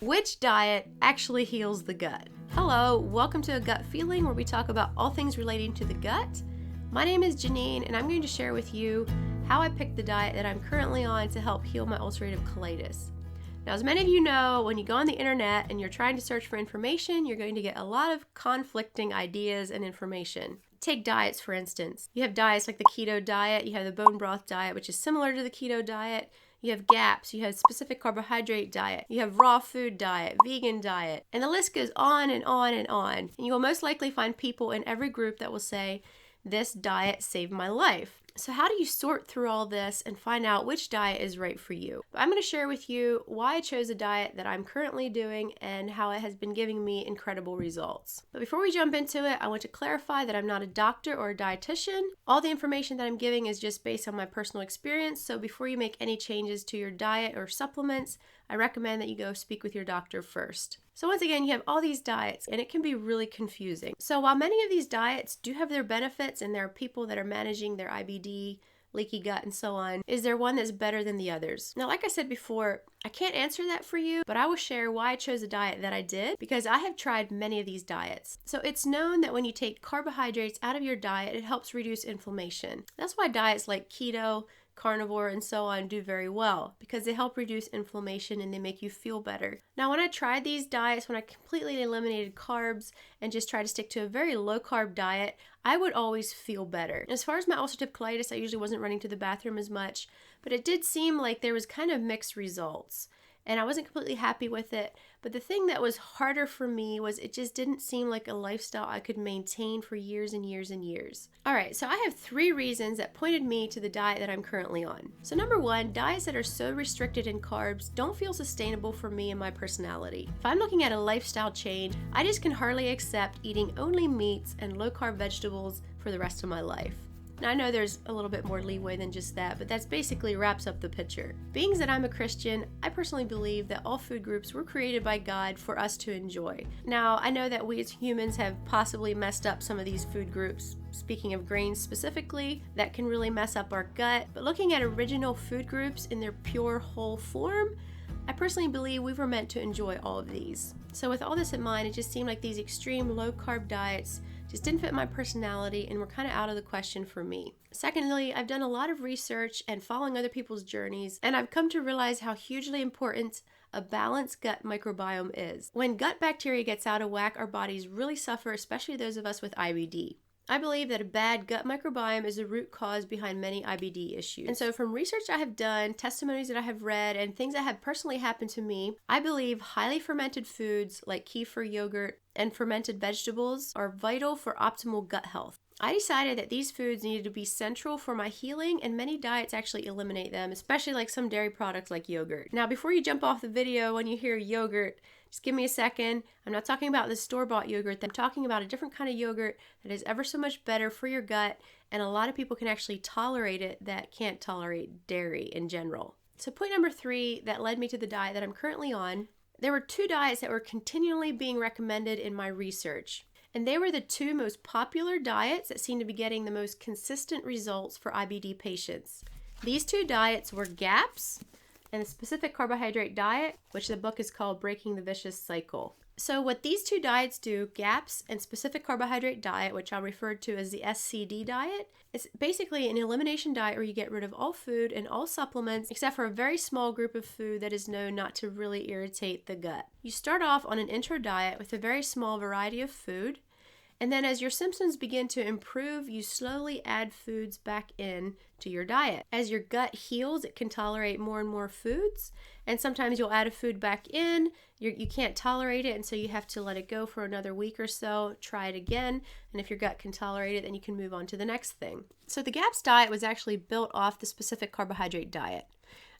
Which diet actually heals the gut? Hello, welcome to A Gut Feeling, where we talk about all things relating to the gut. My name is Janine, and I'm going to share with you how I picked the diet that I'm currently on to help heal my ulcerative colitis. Now, as many of you know, when you go on the internet and you're trying to search for information, you're going to get a lot of conflicting ideas and information. Take diets, for instance. You have diets like the keto diet, you have the bone broth diet, which is similar to the keto diet. You have GAPS, you have specific carbohydrate diet, you have raw food diet, vegan diet, and the list goes on and on and on. And you will most likely find people in every group that will say, this diet saved my life. So how do you sort through all this and find out which diet is right for you? I'm going to share with you why I chose a diet that I'm currently doing and how it has been giving me incredible results. But before we jump into it, I want to clarify that I'm not a doctor or a dietitian. All the information that I'm giving is just based on my personal experience, so before you make any changes to your diet or supplements, I recommend that you go speak with your doctor first. So once again, you have all these diets and it can be really confusing. So while many of these diets do have their benefits and there are people that are managing their IBD, leaky gut, and so on, is there one that's better than the others? Now, like I said before, I can't answer that for you, but I will share why I chose a diet that I did because I have tried many of these diets. So it's known that when you take carbohydrates out of your diet, it helps reduce inflammation. That's why diets like keto, carnivore, and so on do very well because they help reduce inflammation and they make you feel better. Now, when I tried these diets, when I completely eliminated carbs and just tried to stick to a very low carb diet, I would always feel better. As far as my ulcerative colitis, I usually wasn't running to the bathroom as much, but it did seem like there was kind of mixed results. And I wasn't completely happy with it. But the thing that was harder for me was it just didn't seem like a lifestyle I could maintain for years and years and years. All right, so I have 3 reasons that pointed me to the diet that I'm currently on. So number 1, diets that are so restricted in carbs don't feel sustainable for me and my personality. If I'm looking at a lifestyle change, I just can hardly accept eating only meats and low-carb vegetables for the rest of my life. Now, I know there's a little bit more leeway than just that, but that's basically wraps up the picture. Being that I'm a Christian, I personally believe that all food groups were created by God for us to enjoy. Now, I know that we as humans have possibly messed up some of these food groups. Speaking of grains specifically, that can really mess up our gut. But looking at original food groups in their pure whole form, I personally believe we were meant to enjoy all of these. So with all this in mind, it just seemed like these extreme low-carb diets just didn't fit my personality and were kind of out of the question for me. Secondly, I've done a lot of research and following other people's journeys, and I've come to realize how hugely important a balanced gut microbiome is. When gut bacteria gets out of whack, our bodies really suffer, especially those of us with IBD. I believe that a bad gut microbiome is the root cause behind many IBD issues. And so from research I have done, testimonies that I have read, and things that have personally happened to me, I believe highly fermented foods like kefir yogurt and fermented vegetables are vital for optimal gut health. I decided that these foods needed to be central for my healing, and many diets actually eliminate them, especially like some dairy products like yogurt. Now, before you jump off the video when you hear yogurt, just give me a second. I'm not talking about the store-bought yogurt. I'm talking about a different kind of yogurt that is ever so much better for your gut, and a lot of people can actually tolerate it that can't tolerate dairy in general. So point number 3 that led me to the diet that I'm currently on, there were 2 diets that were continually being recommended in my research. And they were the 2 most popular diets that seemed to be getting the most consistent results for IBD patients. These 2 diets were GAPS and the specific carbohydrate diet, which the book is called Breaking the Vicious Cycle. So what these 2 diets do, GAPS and specific carbohydrate diet, which I'll refer to as the SCD diet, it's basically an elimination diet where you get rid of all food and all supplements except for a very small group of food that is known not to really irritate the gut. You start off on an intro diet with a very small variety of food, and then as your symptoms begin to improve, you slowly add foods back in to your diet. As your gut heals, it can tolerate more and more foods, and sometimes you'll add a food back in, you can't tolerate it, and so you have to let it go for another week or so, try it again, and if your gut can tolerate it, then you can move on to the next thing. So the GAPS diet was actually built off the specific carbohydrate diet.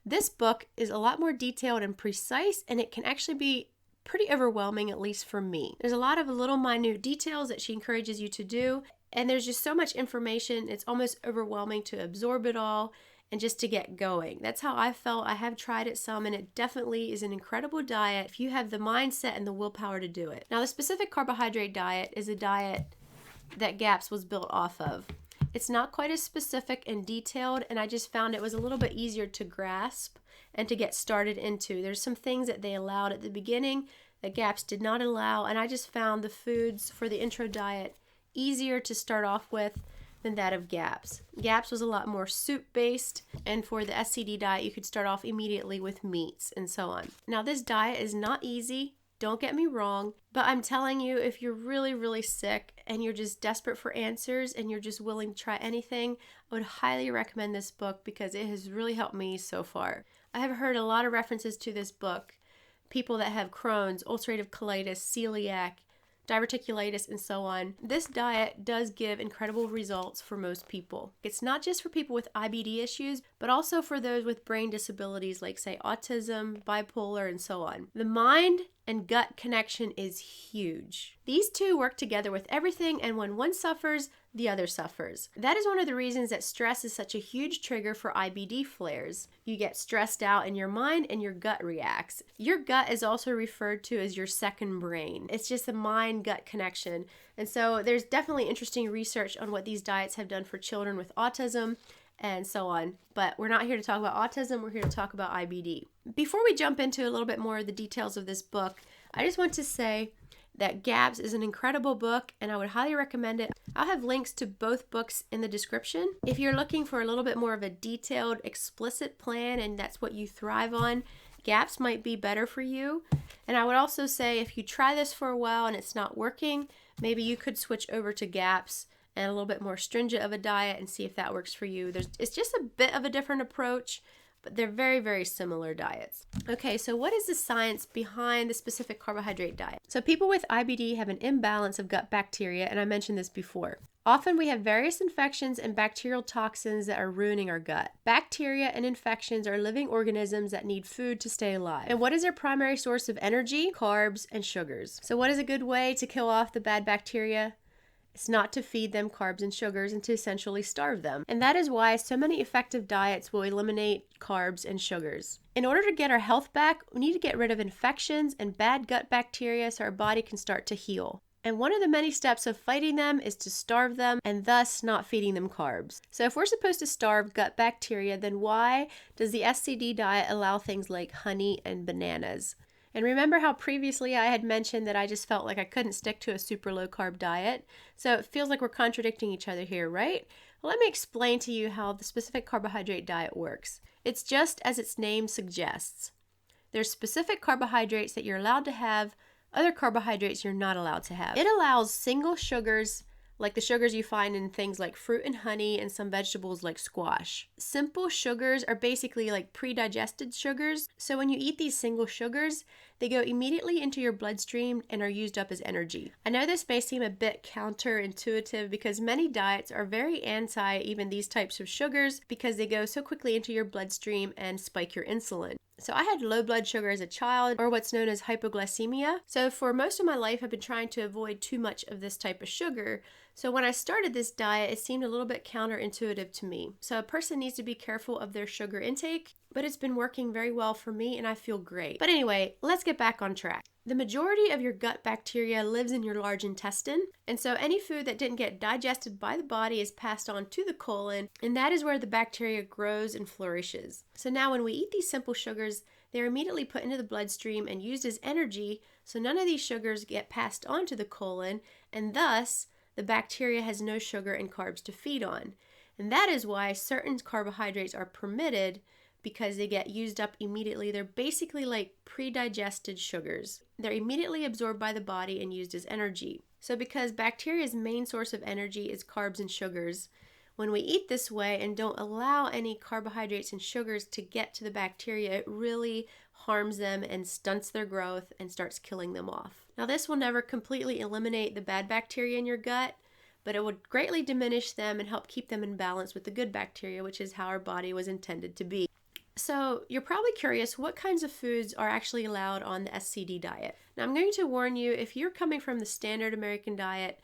This book is a lot more detailed and precise, and it can actually be pretty overwhelming, at least for me. There's a lot of little minute details that she encourages you to do, and there's just so much information, it's almost overwhelming to absorb it all and just to get going. That's how I felt. I have tried it some, and it definitely is an incredible diet if you have the mindset and the willpower to do it. Now, the specific carbohydrate diet is a diet that GAPS was built off of. It's not quite as specific and detailed, and I just found it was a little bit easier to grasp and to get started into. There's some things that they allowed at the beginning that GAPS did not allow, and I just found the foods for the intro diet easier to start off with than that of GAPS. GAPS was a lot more soup-based, and for the SCD diet, you could start off immediately with meats and so on. Now, this diet is not easy, don't get me wrong, but I'm telling you, if you're really, really sick and you're just desperate for answers and you're just willing to try anything, I would highly recommend this book because it has really helped me so far. I have heard a lot of references to this book. People that have Crohn's, ulcerative colitis, celiac, diverticulitis, and so on. This diet does give incredible results for most people. It's not just for people with IBD issues, but also for those with brain disabilities like, say, autism, bipolar, and so on. The mind and gut connection is huge. These two work together with everything, and when one suffers, the other suffers. That is one of the reasons that stress is such a huge trigger for IBD flares. You get stressed out in your mind and your gut reacts. Your gut is also referred to as your second brain. It's just a mind-gut connection. And so there's definitely interesting research on what these diets have done for children with autism and so on. But we're not here to talk about autism, we're here to talk about IBD. Before we jump into a little bit more of the details of this book, I just want to say that GAPS is an incredible book and I would highly recommend it. I'll have links to both books in the description. If you're looking for a little bit more of a detailed, explicit plan and that's what you thrive on, GAPS might be better for you. And I would also say if you try this for a while and it's not working, maybe you could switch over to GAPS and a little bit more stringent of a diet and see if that works for you. It's just a bit of a different approach, but they're very, very similar diets. Okay, so what is the science behind the specific carbohydrate diet? So people with IBD have an imbalance of gut bacteria, and I mentioned this before. Often we have various infections and bacterial toxins that are ruining our gut. Bacteria and infections are living organisms that need food to stay alive. And what is their primary source of energy? Carbs and sugars. So what is a good way to kill off the bad bacteria? It's not to feed them carbs and sugars and to essentially starve them. And that is why so many effective diets will eliminate carbs and sugars. In order to get our health back, we need to get rid of infections and bad gut bacteria so our body can start to heal. And one of the many steps of fighting them is to starve them and thus not feeding them carbs. So if we're supposed to starve gut bacteria, then why does the SCD diet allow things like honey and bananas? And remember how previously I had mentioned that I just felt like I couldn't stick to a super low carb diet? So it feels like we're contradicting each other here, right? Well, let me explain to you how the specific carbohydrate diet works. It's just as its name suggests. There's specific carbohydrates that you're allowed to have, other carbohydrates you're not allowed to have. It allows single sugars, like the sugars you find in things like fruit and honey and some vegetables like squash. Simple sugars are basically like pre-digested sugars. So when you eat these single sugars, they go immediately into your bloodstream and are used up as energy. I know this may seem a bit counterintuitive because many diets are very anti even these types of sugars because they go so quickly into your bloodstream and spike your insulin. So I had low blood sugar as a child, or what's known as hypoglycemia. So for most of my life, I've been trying to avoid too much of this type of sugar. So when I started this diet, it seemed a little bit counterintuitive to me. So a person needs to be careful of their sugar intake, but it's been working very well for me and I feel great. But anyway, let's get back on track. The majority of your gut bacteria lives in your large intestine, and so any food that didn't get digested by the body is passed on to the colon, and that is where the bacteria grows and flourishes. So now when we eat these simple sugars, they're immediately put into the bloodstream and used as energy, so none of these sugars get passed on to the colon, and thus the bacteria has no sugar and carbs to feed on. And that is why certain carbohydrates are permitted, because they get used up immediately. They're basically like pre-digested sugars. They're immediately absorbed by the body and used as energy. So because bacteria's main source of energy is carbs and sugars, when we eat this way and don't allow any carbohydrates and sugars to get to the bacteria, it really harms them and stunts their growth and starts killing them off. Now this will never completely eliminate the bad bacteria in your gut, but it would greatly diminish them and help keep them in balance with the good bacteria, which is how our body was intended to be. So you're probably curious what kinds of foods are actually allowed on the SCD diet. Now I'm going to warn you, if you're coming from the standard American diet,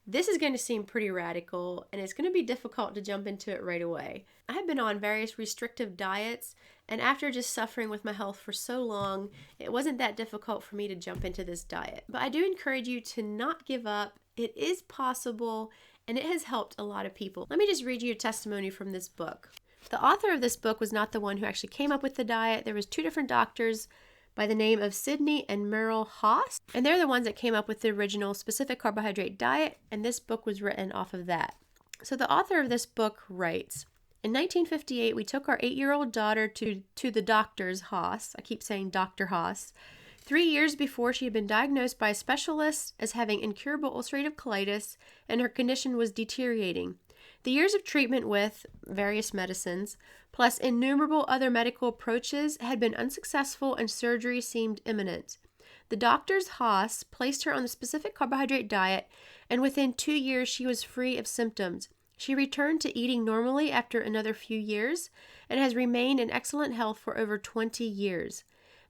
this is going to seem pretty radical and it's going to be difficult to jump into it right away. I have been on various restrictive diets, and after just suffering with my health for so long, it wasn't that difficult for me to jump into this diet. But I do encourage you to not give up. It is possible and it has helped a lot of people. Let me just read you a testimony from this book. The author of this book was not the one who actually came up with the diet. There was two different doctors by the name of Sidney and Merle Haas, and they're the ones that came up with the original specific carbohydrate diet, and this book was written off of that. So the author of this book writes, in 1958, we took our 8-year-old daughter to the doctor's Haas. I keep saying Dr. Haas. 3 years before she had been diagnosed by a specialist as having incurable ulcerative colitis, and her condition was deteriorating. The years of treatment with various medicines, plus innumerable other medical approaches, had been unsuccessful and surgery seemed imminent. The doctor's Haas placed her on the specific carbohydrate diet, and within 2 years she was free of symptoms. She returned to eating normally after another few years and has remained in excellent health for over 20 years.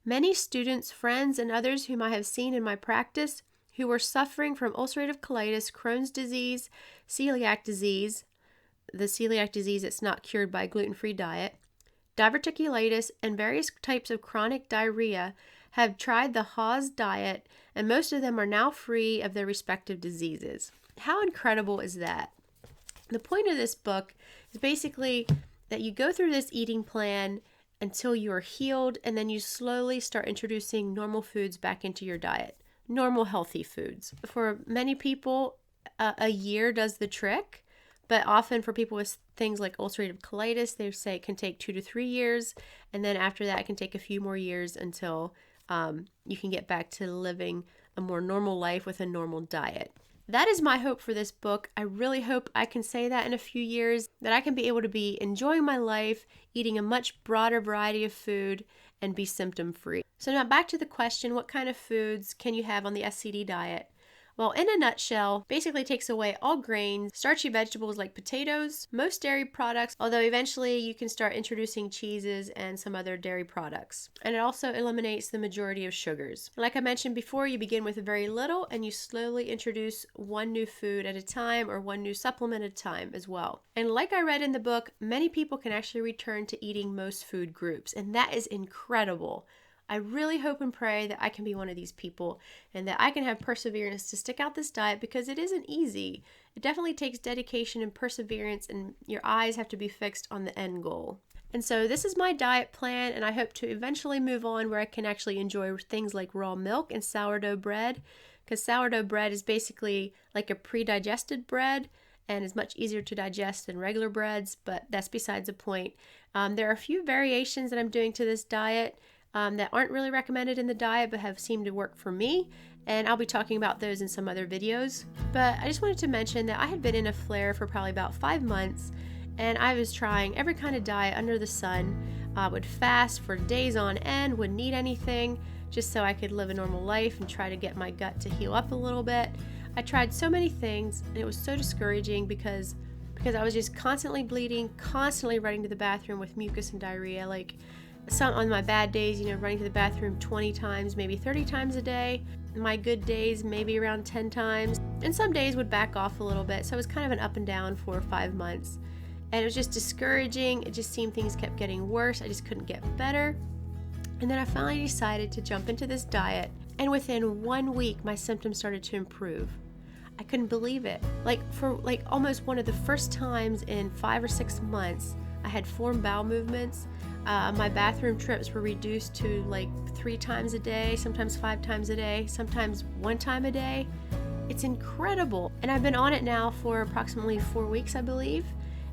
Many students, friends, and others whom I have seen in my practice who were suffering from ulcerative colitis, Crohn's disease, celiac disease, the celiac disease that's not cured by a gluten-free diet, diverticulitis, and various types of chronic diarrhea have tried the Haas diet, and most of them are now free of their respective diseases. How incredible is that? The point of this book is basically that you go through this eating plan until you are healed, and then you slowly start introducing normal foods back into your diet, normal healthy foods. For many people, a year does the trick. But often for people with things like ulcerative colitis, they say it can take 2 to 3 years. And then after that, it can take a few more years until you can get back to living a more normal life with a normal diet. That is my hope for this book. I really hope I can say that in a few years, that I can be able to be enjoying my life, eating a much broader variety of food, and be symptom-free. So now back to the question, what kind of foods can you have on the SCD diet? Well, in a nutshell, basically takes away all grains, starchy vegetables like potatoes, most dairy products, although eventually you can start introducing cheeses and some other dairy products. And it also eliminates the majority of sugars. Like I mentioned before, you begin with very little and you slowly introduce one new food at a time or one new supplement at a time as well. And like I read in the book, many people can actually return to eating most food groups, and that is incredible. I really hope and pray that I can be one of these people and that I can have perseverance to stick out this diet, because it isn't easy. It definitely takes dedication and perseverance, and your eyes have to be fixed on the end goal. And so this is my diet plan, and I hope to eventually move on where I can actually enjoy things like raw milk and sourdough bread, because sourdough bread is basically like a pre-digested bread and is much easier to digest than regular breads, but that's besides the point. There are a few variations that I'm doing to this diet that aren't really recommended in the diet but have seemed to work for me, and I'll be talking about those in some other videos. But I just wanted to mention that I had been in a flare for probably about 5 months, and I was trying every kind of diet under the sun. I would fast for days on end, wouldn't eat anything, just so I could live a normal life and try to get my gut to heal up a little bit. I tried so many things, and it was so discouraging because I was just constantly bleeding, constantly running to the bathroom with mucus and diarrhea. Like, some on my bad days, running to the bathroom 20 times, maybe 30 times a day. My good days, maybe around 10 times. And some days would back off a little bit. So it was kind of an up and down 4 or 5 months. And it was just discouraging. It just seemed things kept getting worse. I just couldn't get better. And then I finally decided to jump into this diet. And within 1 week, my symptoms started to improve. I couldn't believe it. For almost one of the first times in 5 or 6 months, I had formed bowel movements. My bathroom trips were reduced to 3 times a day, sometimes 5 times a day, sometimes 1 time a day. It's incredible. And I've been on it now for approximately 4 weeks, I believe.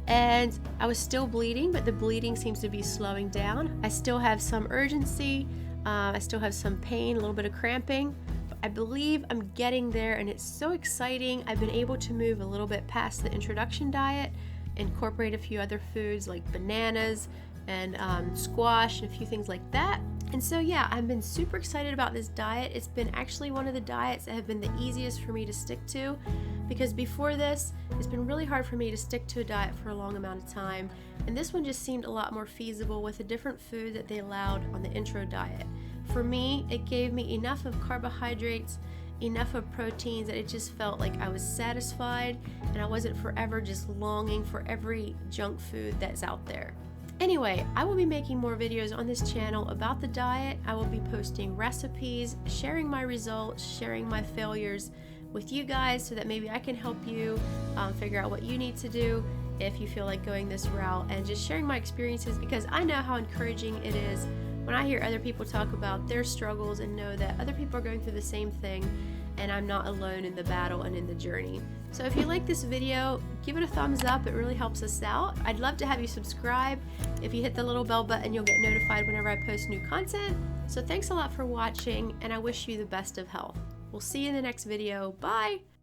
And I was still bleeding, but the bleeding seems to be slowing down. I still have some urgency. I still have some pain, a little bit of cramping. But I believe I'm getting there, and it's so exciting. I've been able to move a little bit past the introduction diet, incorporate a few other foods like bananas and squash and a few things like that. And so yeah, I've been super excited about this diet. It's been actually one of the diets that have been the easiest for me to stick to, because before this, it's been really hard for me to stick to a diet for a long amount of time. And this one just seemed a lot more feasible with a different food that they allowed on the intro diet. For me, it gave me enough of carbohydrates, enough of proteins, that it just felt like I was satisfied and I wasn't forever just longing for every junk food that's out there. Anyway, I will be making more videos on this channel about the diet. I will be posting recipes, sharing my results, sharing my failures with you guys so that maybe I can help you figure out what you need to do. if you feel like going this route, and just sharing my experiences, because I know how encouraging it is when I hear other people talk about their struggles and know that other people are going through the same thing, and I'm not alone in the battle and in the journey. So if you like this video, give it a thumbs up. It really helps us out. I'd love to have you subscribe. If you hit the little bell button, you'll get notified whenever I post new content. So thanks a lot for watching, and I wish you the best of health. We'll see you in the next video. Bye!